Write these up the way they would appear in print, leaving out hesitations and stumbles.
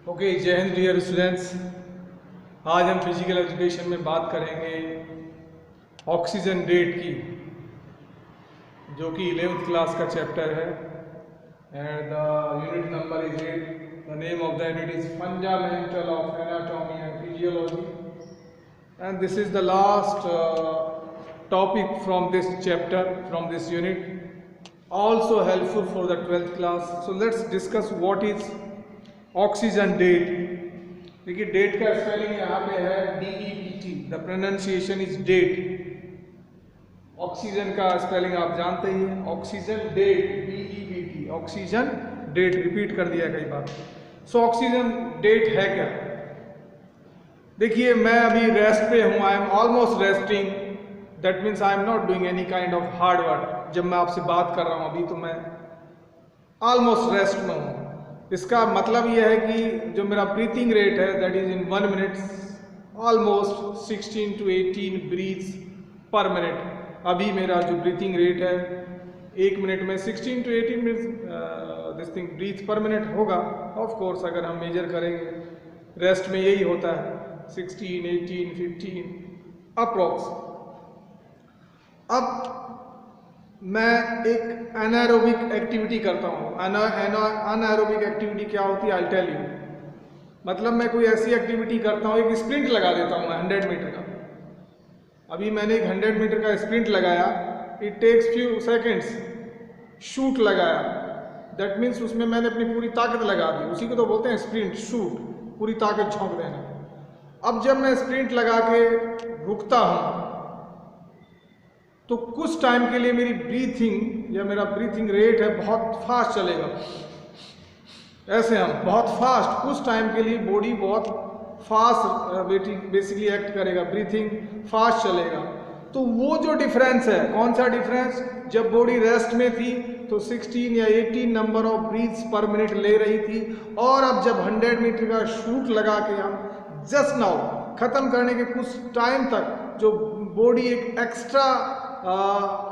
Okay, जय Hind dear students. आज हम फिजिकल एजुकेशन में बात करेंगे ऑक्सीजन डेट की, जो कि 11th क्लास का चैप्टर है and the unit number is 8। The name of the unit is fundamental of anatomy and physiology and this is the last topic from this chapter, from this unit, also helpful for the 12th class. So let's discuss what is oxygen debt. देखिए, debt का spelling यहाँ पे है DEET, the pronunciation is debt. Oxygen का spelling आप जानते ही हैं, oxygen debt, DEET, oxygen debt, repeat कर दिया कई बार। सो ऑक्सीजन डेट है क्या? देखिए, मैं अभी रेस्ट पे हूँ, I am almost resting, that means I am not doing any kind of hard work. जब मैं आपसे बात कर रहा हूँ अभी, तो मैं ऑलमोस्ट रेस्ट में हूँ। इसका मतलब यह है कि जो मेरा ब्रीथिंग रेट है that is in 1 minute almost 16 to 18 breaths per minute. अभी मेरा जो ब्रीथिंग रेट है 1 मिनट में 16 to 18 minute this thing breath per minute होगा। ऑफ कोर्स अगर हम मेजर करेंगे रेस्ट में यही होता है 16, 18, 15 अप्रॉक्स। अब मैं एक एनाएरोबिक एक्टिविटी करता हूँ। अनएरोबिक एक्टिविटी क्या होती है, आई टेल यू। मतलब मैं कोई ऐसी एक्टिविटी करता हूँ, एक स्प्रिंट लगा देता हूँ 100 मीटर का। अभी मैंने एक 100 मीटर का स्प्रिंट लगाया, it takes few seconds. Shoot लगाया, दैट मीन्स उसमें मैंने अपनी पूरी ताकत लगा दी, उसी को तो बोलते हैं स्प्रिंट, शूट, पूरी ताकत झोंक देना। अब जब मैं स्प्रिंट लगा के रुकता हूँ तो कुछ टाइम के लिए मेरी ब्रीथिंग या मेरा ब्रीथिंग रेट है बहुत फास्ट चलेगा। ऐसे हम बहुत फास्ट, कुछ टाइम के लिए बॉडी बहुत फास्ट बेसिकली एक्ट करेगा, ब्रीथिंग फास्ट चलेगा। तो वो जो डिफरेंस है, कौन सा डिफरेंस? जब बॉडी रेस्ट में थी तो 16 या 18 number of breaths per minute ले रही थी, और अब जब 100 मीटर का शूट लगा के हम जस्ट नाउ खत्म करने के कुछ टाइम तक जो बॉडी एक एक्स्ट्रा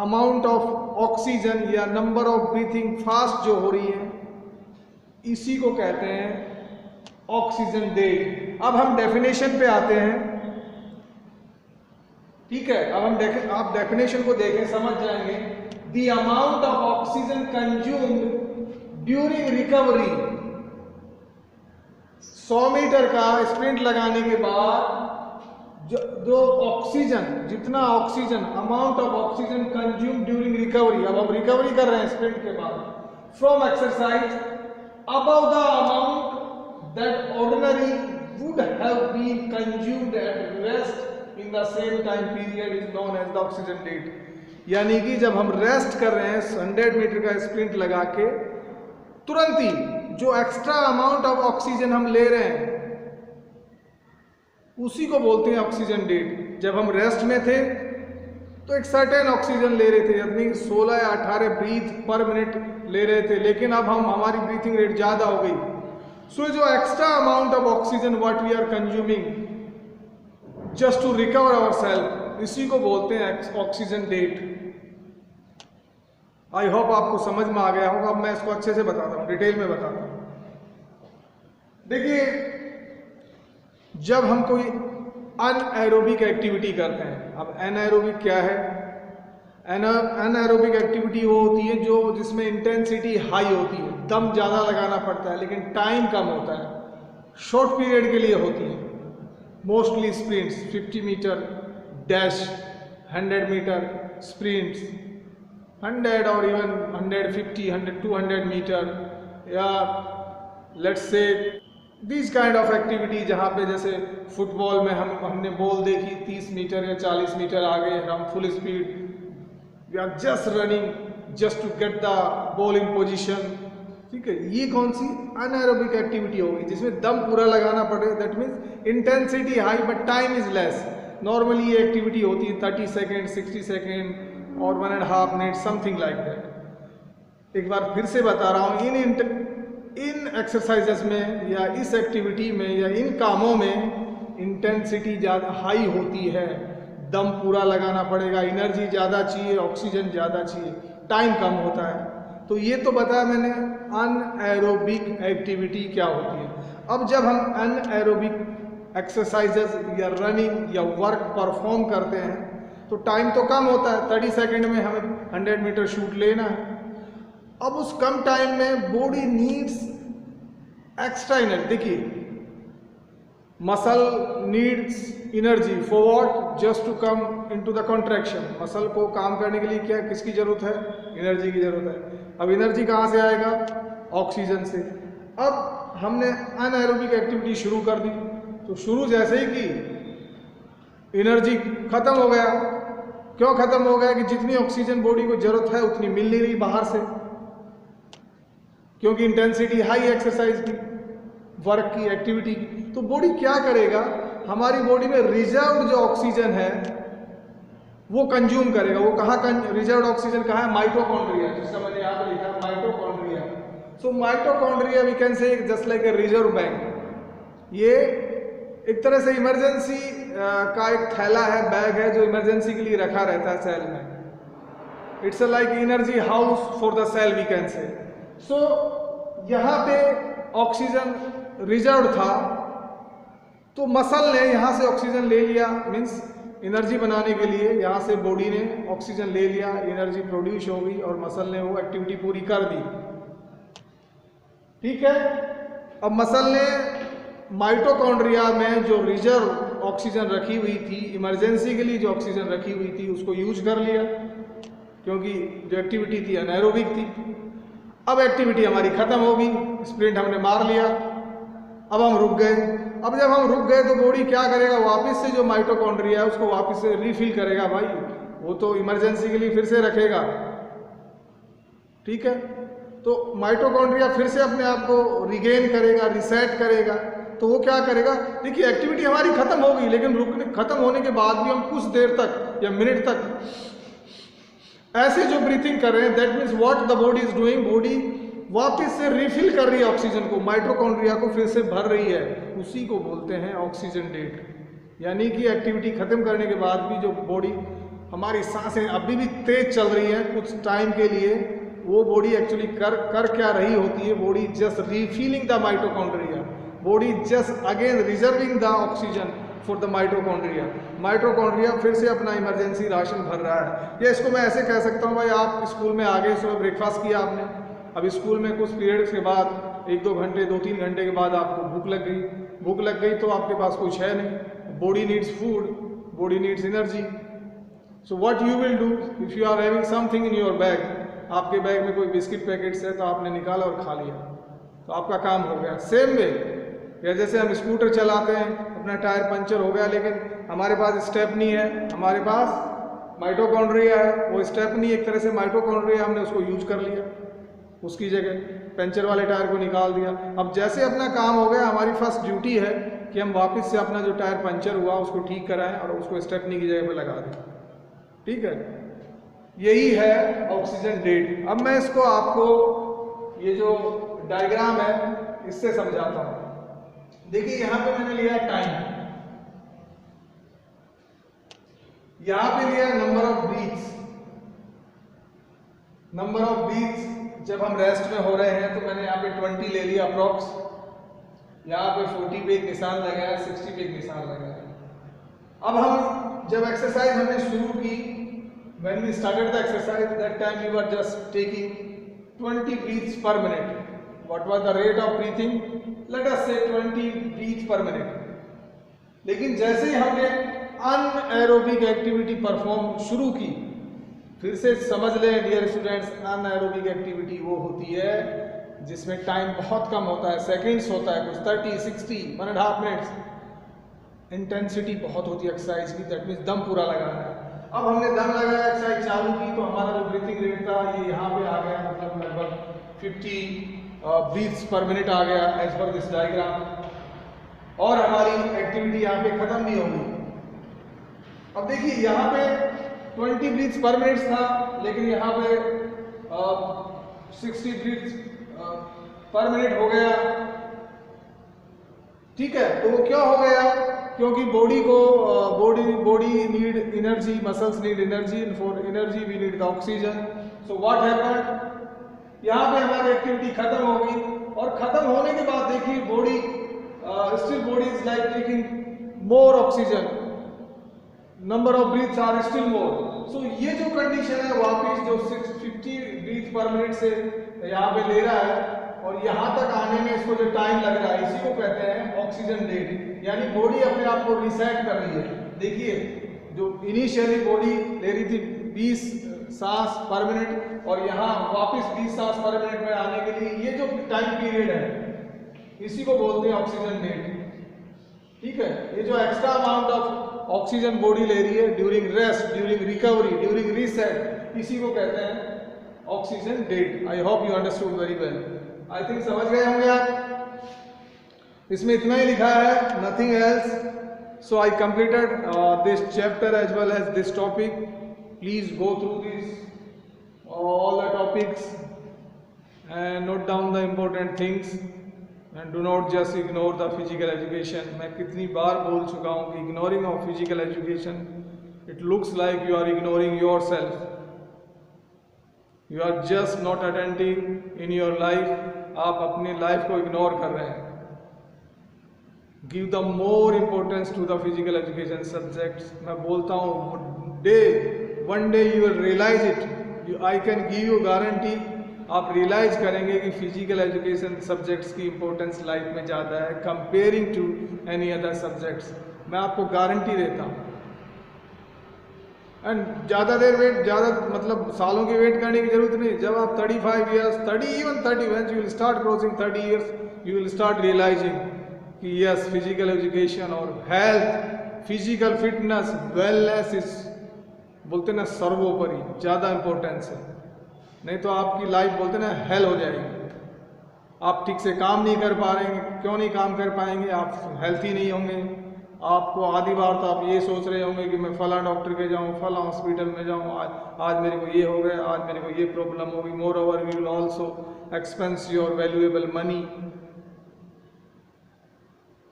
अमाउंट ऑफ ऑक्सीजन या नंबर ऑफ ब्रीथिंग फास्ट जो हो रही है, इसी को कहते हैं ऑक्सीजन डेट। अब हम डेफिनेशन पे आते हैं, ठीक है? अब हम आप डेफिनेशन को देखें, समझ जाएंगे। The amount of oxygen consumed during recovery. 100 metre का स्प्रिंट लगाने के बाद जो ऑक्सीजन, जितना oxygen, amount of oxygen consume during recovery, अब हम रिकवरी कर रहे हैं स्प्रिंट के बाद, from exercise above the amount that ordinary would have been consumed at rest in the same time period is known as the oxygen debt. यानी कि जब हम रेस्ट कर रहे हैं 100 मीटर का स्प्रिंट लगा के, तुरंत ही जो एक्स्ट्रा अमाउंट ऑफ ऑक्सीजन हम ले रहे हैं उसी को बोलते हैं ऑक्सीजन डेट। जब हम रेस्ट में थे तो एक सर्टेन ऑक्सीजन ले रहे थे, यानी 16 या 18 ब्रीथ पर मिनट ले रहे थे, लेकिन अब हमारी ब्रीथिंग रेट ज़्यादा हो गई। सो जो extra amount of oxygen what we are consuming just to recover our self, इसी को बोलते हैं ऑक्सीजन डेट। आई होप आपको समझ में आ गया होगा। अब मैं इसको अच्छे से बताता हूँ, डिटेल में बताता हूँ। देखिए, जब हम कोई अनएरोबिक एक्टिविटी करते हैं, अब एनाएरोबिक क्या है? अनएरोबिक एक्टिविटी वो होती है जो जिसमें इंटेंसिटी हाई होती है, दम ज़्यादा लगाना पड़ता है लेकिन टाइम कम होता है, शॉर्ट पीरियड के लिए होती है। Mostly sprints, 50 metre dash, 100 metre sprints, 100 और इवन 150, 100, 200 मीटर, या let's say this kind of activity, जहाँ पे जैसे फुटबॉल में हमने बॉल देखी 30 मीटर या 40 मीटर आगे, हम full speed, we are just running just to get the ball in position, ठीक है? ये कौन सी अनएरोबिक एक्टिविटी होगी जिसमें दम पूरा लगाना पड़े, that means intensity high but time is less. Normally ये एक्टिविटी होती है 30 सेकेंड, 60 सेकेंड और 1.5 मिनट, समथिंग लाइक दैट। एक बार फिर से बता रहा हूँ, इन एक्सरसाइजेस में या इस एक्टिविटी में या इन कामों में इंटेंसिटी ज़्यादा हाई होती है, दम पूरा लगाना पड़ेगा, एनर्जी ज़्यादा चाहिए, ऑक्सीजन ज़्यादा चाहिए, टाइम कम होता है। तो ये तो बताया मैंने अनएरोबिक एक्टिविटी क्या होती है। अब जब हम अनएरोबिक एक्सरसाइजेस या रनिंग या वर्क परफॉर्म करते हैं तो टाइम तो कम होता है, 30 सेकंड में हमें 100 मीटर शूट लेना है। अब उस कम टाइम में बॉडी नीड्स एक्स्ट्रा एनर्जी। देखिए, muscle needs energy for what? Just to come into the contraction. Muscle को काम करने के लिए क्या किसकी जरूरत है? एनर्जी की जरूरत है। अब एनर्जी कहाँ से आएगा? ऑक्सीजन से। अब हमने अनएरोबिक एक्टिविटी शुरू कर दी, तो शुरू जैसे ही की एनर्जी खत्म हो गया। क्यों खत्म हो गया? कि जितनी ऑक्सीजन बॉडी को जरूरत है उतनी मिल नहीं रही बाहर से, क्योंकि इंटेंसिटी हाई एक्सरसाइज की, वर्क की, एक्टिविटी की। तो बॉडी क्या करेगा? हमारी बॉडी में रिजर्व जो ऑक्सीजन है वो कंज्यूम करेगा। वो कहाँ रिजर्व ऑक्सीजन कहाँ है? माइटोकॉन्ड्रिया, जिसका मैंने यहाँ पे लिखा है mitochondria. So mitochondria we can say just like a reserve bank. ये एक तरह से इमरजेंसी का एक थैला है, बैग है, जो इमरजेंसी के लिए रखा रहता है सेल में। It's like energy house for the cell we can say. So यहाँ पे ऑक्सीजन रिजर्व था, तो मसल ने यहाँ से ऑक्सीजन ले लिया, मीन्स एनर्जी बनाने के लिए यहाँ से बॉडी ने ऑक्सीजन ले लिया, एनर्जी प्रोड्यूस हो गई और मसल ने वो एक्टिविटी पूरी कर दी। ठीक है। अब मसल ने माइटोकॉन्ड्रिया में जो रिजर्व ऑक्सीजन रखी हुई थी, इमरजेंसी के लिए जो ऑक्सीजन रखी हुई थी, उसको यूज कर लिया, क्योंकि जो एक्टिविटी थी अनएरोबिक थी। अब एक्टिविटी हमारी खत्म हो गई, स्प्रिंट हमने मार लिया, अब हम रुक गए। अब जब हम रुक गए तो बॉडी क्या करेगा? वापस से जो माइटोकॉन्ड्रिया है उसको वापस से रिफिल करेगा। भाई वो तो इमरजेंसी के लिए फिर से रखेगा। ठीक है। तो माइटोकॉन्ड्रिया फिर से अपने आप को रिगेन करेगा, रिसेट करेगा। तो वो क्या करेगा? देखिए, एक्टिविटी हमारी खत्म हो गई, लेकिन खत्म होने के बाद भी हम कुछ देर तक या मिनट तक ऐसे जो ब्रीथिंग कर रहे हैं, that means what the body is doing, body वापस से रिफिल कर रही है ऑक्सीजन को, माइटोकॉन्ड्रिया को फिर से भर रही है। उसी को बोलते हैं ऑक्सीजन डेट। यानी कि एक्टिविटी खत्म करने के बाद भी जो बॉडी, हमारी सांसें अभी भी तेज चल रही है कुछ टाइम के लिए, वो बॉडी एक्चुअली कर क्या रही होती है? Body just refilling the mitochondria, body just again reserving the oxygen for the mitochondria. Mitochondria फिर से अपना इमरजेंसी राशन भर रहा है। या इसको मैं ऐसे कह सकता हूँ, भाई आप स्कूल में आ गए, सुबह ब्रेकफास्ट किया आपने, अब स्कूल में कुछ पीरियड्स के बाद 1-2 घंटे, 2-3 घंटे के बाद आपको भूख लग गई। भूख लग गई तो आपके पास कुछ है नहीं, body needs food, body needs energy. So what you will do if you are having something in your bag? आपके बैग में कोई बिस्किट पैकेट्स है तो आपने निकाला और खा लिया, तो आपका काम हो गया। सेम वे, या जैसे हम स्कूटर चलाते हैं, अपना टायर पंचर हो गया, लेकिन हमारे पास स्टेपनी है, हमारे पास माइटोकॉन्ड्रिया है, वो स्टेपनी एक तरह से माइटोकॉन्ड्रिया, हमने उसको यूज कर लिया, उसकी जगह पंचर वाले टायर को निकाल दिया। अब जैसे अपना काम हो गया, हमारी फर्स्ट ड्यूटी है कि हम वापस से अपना जो टायर पंचर हुआ उसको ठीक कराएं और उसको स्टेपनी की जगह पे लगा दें। ठीक है, यही है ऑक्सीजन डेट। अब मैं इसको आपको ये जो डायग्राम है इससे समझाता हूँ। देखिए, यहाँ पे मैंने लिया टाइम, यहाँ पे लिया number of breaths. Number of breaths जब हम रेस्ट में हो रहे हैं तो मैंने यहाँ पे 20 ले लिया अप्रॉक्स, यहाँ पे 40 पे एक निशान लगाया, 60 पे एक निशान लगाया। अब हम जब एक्सरसाइज हमने शुरू की, when we started the exercise, that time we were just taking 20 breaths per minute. What was the rate of breathing? Let us say 20 breaths per minute. लेकिन जैसे ही हमने अनएरोबिक एक्टिविटी परफॉर्म शुरू की, फिर से समझ लें डियर स्टूडेंट्स, अनएरोबिक एक्टिविटी वो होती है जिसमें टाइम बहुत कम होता है, सेकंड्स होता है, कुछ 30, 60, 1.5 मिनट्स। इंटेंसिटी बहुत होती है एक्सरसाइज की, दैट मीन्स दम पूरा लगाना है। अब हमने दम लगाया, एक्सरसाइज चालू की, तो हमारा जो ब्रीथिंग रेट था ये यहाँ पे आ गया, मतलब लगभग 50 ब्रीथ्स पर मिनट आ गया एज पर दिस डायग्राम, और हमारी एक्टिविटी यहाँ पे खत्म भी होगी। अब देखिए, यहाँ पे 20 ब्रीथ्स पर मिनट था, लेकिन यहाँ पे 60 ब्रीथ्स पर मिनट हो गया। ठीक है, तो वो क्या हो गया? क्योंकि बॉडी को body need energy, muscles need energy, and for energy we need the oxygen. So what happened, यहाँ पे हमारी एक्टिविटी खत्म हो गई, और खत्म होने के बाद देखिए body is like taking more oxygen, number of breaths are still more. So ये जो कंडीशन है वापिस जो 650 ब्रीथ पर मिनट से यहाँ पे ले रहा है और यहाँ तक आने में इसको जो टाइम लग रहा है, इसी को कहते हैं ऑक्सीजन डेट, यानी बॉडी अपने आप को रिसेट कर रही है। देखिए जो इनिशियली बॉडी ले रही थी 20 सांस पर मिनट और यहाँ वापस 20 सांस पर मिनट में आने के लिए ये जो टाइम पीरियड है इसी को बोलते हैं ऑक्सीजन डेट। ठीक है, ये जो extra amount of oxygen body ले रही है during rest, during recovery, during reset, इसी को कहते हैं oxygen debt. I hope you understood very well. I think समझ गए होंगे आप। इसमें इतना ही लिखा है, nothing else. So I completed this chapter as well as this topic. Please go through this all the topics and note down the important things and do not just ignore the physical education. मैं कितनी बार बोल चुका हूँ कि ignoring of physical education, it looks like you are ignoring yourself. You are just not attentive in your life. आप अपनी life को ignore कर रहे हैं। Give the more importance to the physical education subjects. मैं बोलता हूँ one day you will realize it. I can give you guarantee. आप realize करेंगे कि physical education subjects की importance life में ज़्यादा है comparing to any other subjects. मैं आपको guarantee देता हूँ। एंड ज़्यादा देर वेट, ज़्यादा मतलब सालों की वेट करने की जरूरत नहीं। जब आप 35 years, 30 even 30 when you will start crossing 30 years, you will start realizing कि यस फिजिकल एजुकेशन और हेल्थ, फिजिकल फिटनेस, वेलनेस इस बोलते ना सर्वोपरि, ज़्यादा इम्पोर्टेंस है। नहीं तो आपकी लाइफ बोलते ना हेल हो जाएगी। आप ठीक से काम नहीं कर पा रहे, क्यों नहीं काम कर पाएंगे? आप हेल्थी नहीं होंगे। आपको आधी बार तो आप ये सोच रहे होंगे कि मैं फला डॉक्टर के जाऊँ, फला हॉस्पिटल में जाऊँ, आज मेरे को ये हो गया, आज मेरे को ये प्रॉब्लम होगी। Moreover we will also expense your valuable money.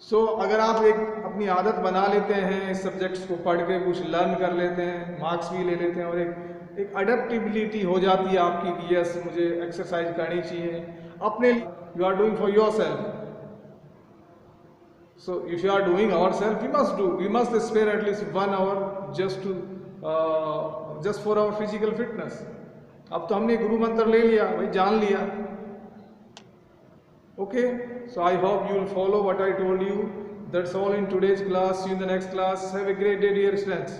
So अगर आप एक अपनी आदत बना लेते हैं, इस सब्जेक्ट्स को पढ़ के कुछ लर्न कर लेते हैं, मार्क्स भी ले लेते हैं और एक अडेप्टिबिलिटी हो जाती है आपकी कि यस मुझे एक्सरसाइज करनी चाहिए अपने, you are doing for your self. So if you are doing our self we must spare at least 1 hour just for our physical fitness. अब तो हमने गुरु मंत्र ले लिया भाई, जान लिया। Okay, so I hope you will follow what I told you. That's all in today's class. See you in the next class. Have a great day, dear students.